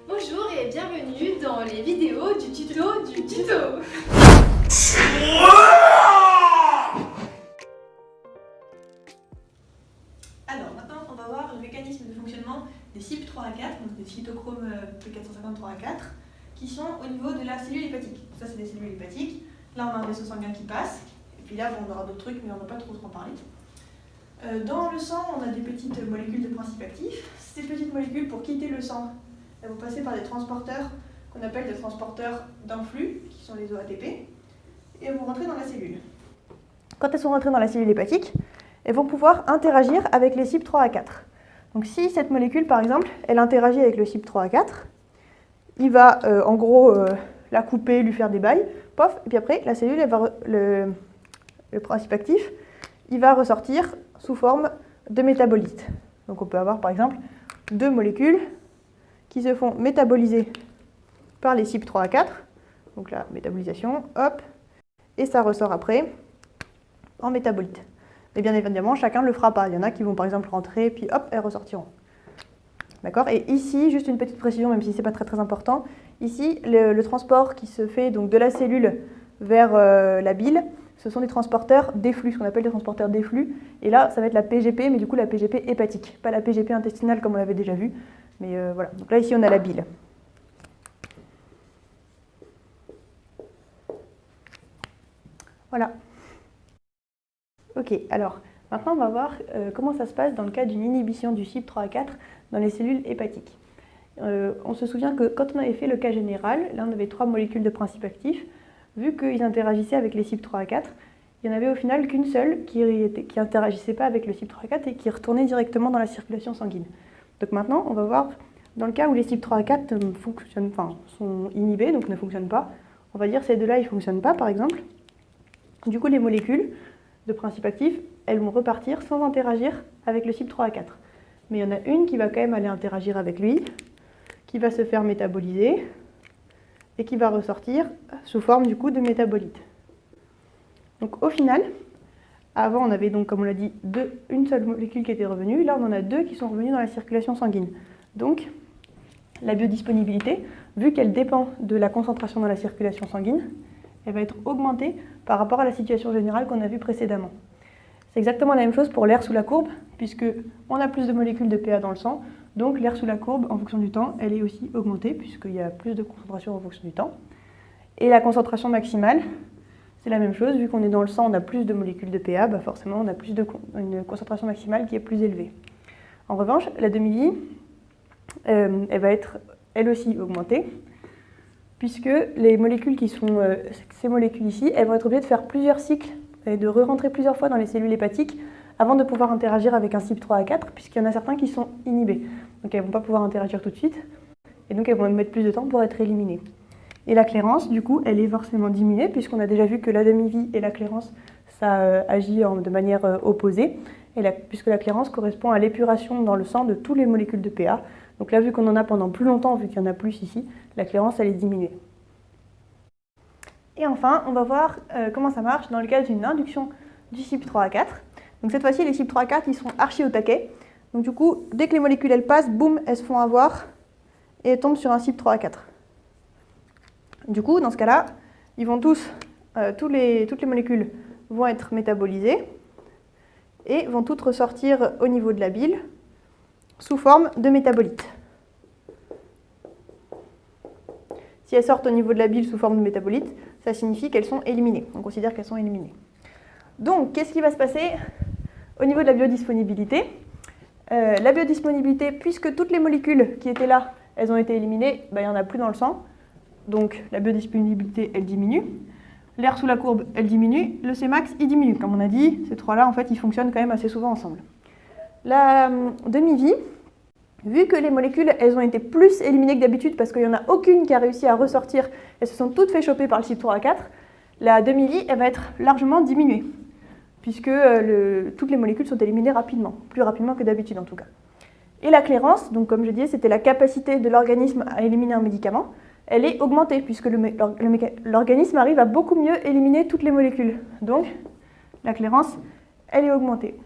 Bonjour et bienvenue dans les vidéos du tuto du tuto. Alors maintenant on va voir le mécanisme de fonctionnement des CYP3A4, donc des cytochromes P450-3A4, qui sont au niveau de la cellule hépatique. Ça c'est des cellules hépatiques, là on a un vaisseau sanguin qui passe, et puis là on aura d'autres trucs mais on ne va pas trop en parler. Dans le sang on a des petites molécules de principe actif. Ces petites molécules pour quitter le sang, elles vont passer par des transporteurs qu'on appelle des transporteurs d'influx, qui sont les OATP, et elles vont rentrer dans la cellule. Quand elles sont rentrées dans la cellule hépatique, elles vont pouvoir interagir avec les CYP3A4. Donc si cette molécule, par exemple, elle interagit avec le CYP3A4, il va en gros la couper, lui faire des bails, pof, et puis après la cellule, le principe actif, il va ressortir sous forme de métabolites. Donc on peut avoir par exemple deux molécules qui se font métaboliser par les CYP3A4, donc la métabolisation, hop, et ça ressort après en métabolite. Mais bien évidemment, chacun ne le fera pas. Il y en a qui vont par exemple rentrer, puis hop, elles ressortiront. D'accord? Et ici, juste une petite précision, même si ce n'est pas très important, ici, le transport qui se fait donc, de la cellule vers la bile, ce sont des transporteurs d'efflux, ce qu'on appelle des transporteurs d'efflux. Et là, ça va être la PGP, mais du coup la PGP hépatique, pas la PGP intestinale comme on l'avait déjà vu. Mais voilà, donc là ici on a la bile. Voilà. Ok, alors maintenant on va voir comment ça se passe dans le cas d'une inhibition du CYP3A4 dans les cellules hépatiques. On se souvient que quand on avait fait le cas général, là on avait trois molécules de principe actif, vu qu'ils interagissaient avec les CYP3A4, il n'y en avait au final qu'une seule qui n'interagissait pas avec le CYP3A4 et qui retournait directement dans la circulation sanguine. Donc maintenant on va voir dans le cas où les CYP3A4 sont inhibés, donc ne fonctionnent pas, on va dire ces deux-là ils ne fonctionnent pas par exemple. Du coup les molécules de principe actif, elles vont repartir sans interagir avec le CYP3A4. Mais il y en a une qui va quand même aller interagir avec lui, qui va se faire métaboliser et qui va ressortir sous forme du coup de métabolite. Donc au final, avant on avait donc comme on l'a dit une seule molécule qui était revenue, là on en a deux qui sont revenues dans la circulation sanguine. Donc la biodisponibilité, vu qu'elle dépend de la concentration dans la circulation sanguine, elle va être augmentée par rapport à la situation générale qu'on a vue précédemment. C'est exactement la même chose pour l'air sous la courbe, puisqu'on a plus de molécules de PA dans le sang, donc l'air sous la courbe, en fonction du temps, elle est aussi augmentée, puisqu'il y a plus de concentration en fonction du temps. Et la concentration maximale, c'est la même chose, vu qu'on est dans le sang, on a plus de molécules de PA, bah forcément on a une concentration maximale qui est plus élevée. En revanche, la demi-vie, elle va être elle aussi augmentée, puisque les molécules qui sont ces molécules ici, elles vont être obligées de faire plusieurs cycles et de re-rentrer plusieurs fois dans les cellules hépatiques avant de pouvoir interagir avec un CYP3A4, puisqu'il y en a certains qui sont inhibés. Donc elles ne vont pas pouvoir interagir tout de suite, et donc elles vont mettre plus de temps pour être éliminées. Et la clairance, du coup, elle est forcément diminuée, puisqu'on a déjà vu que la demi-vie et la clairance, ça agit de manière opposée, puisque la clairance correspond à l'épuration dans le sang de toutes les molécules de PA. Donc là, vu qu'on en a pendant plus longtemps, vu qu'il y en a plus ici, la clairance, elle est diminuée. Et enfin, on va voir comment ça marche dans le cas d'une induction du CYP3A4. Donc cette fois-ci, les CYP3A4, ils sont archi au taquet. Donc du coup, dès que les molécules, elles passent, boum, elles se font avoir et elles tombent sur un CYP3A4. Du coup, dans ce cas-là, ils vont toutes les molécules vont être métabolisées et vont toutes ressortir au niveau de la bile sous forme de métabolites. Si elles sortent au niveau de la bile sous forme de métabolites, ça signifie qu'elles sont éliminées. On considère qu'elles sont éliminées. Donc, qu'est-ce qui va se passer au niveau de la biodisponibilité? La biodisponibilité, puisque toutes les molécules qui étaient là, elles ont été éliminées, il n'y en a plus dans le sang. Donc, la biodisponibilité, elle diminue. L'air sous la courbe, elle diminue. Le Cmax, il diminue. Comme on a dit, ces trois-là, en fait, ils fonctionnent quand même assez souvent ensemble. La demi-vie, vu que les molécules, elles ont été plus éliminées que d'habitude parce qu'il n'y en a aucune qui a réussi à ressortir, elles se sont toutes fait choper par le CYP3A4, la demi-vie, elle va être largement diminuée, puisque toutes les molécules sont éliminées rapidement, plus rapidement que d'habitude en tout cas. Et la clairance, donc comme je disais, c'était la capacité de l'organisme à éliminer un médicament, elle est augmentée, puisque l'organisme arrive à beaucoup mieux éliminer toutes les molécules. Donc, la clairance, elle est augmentée.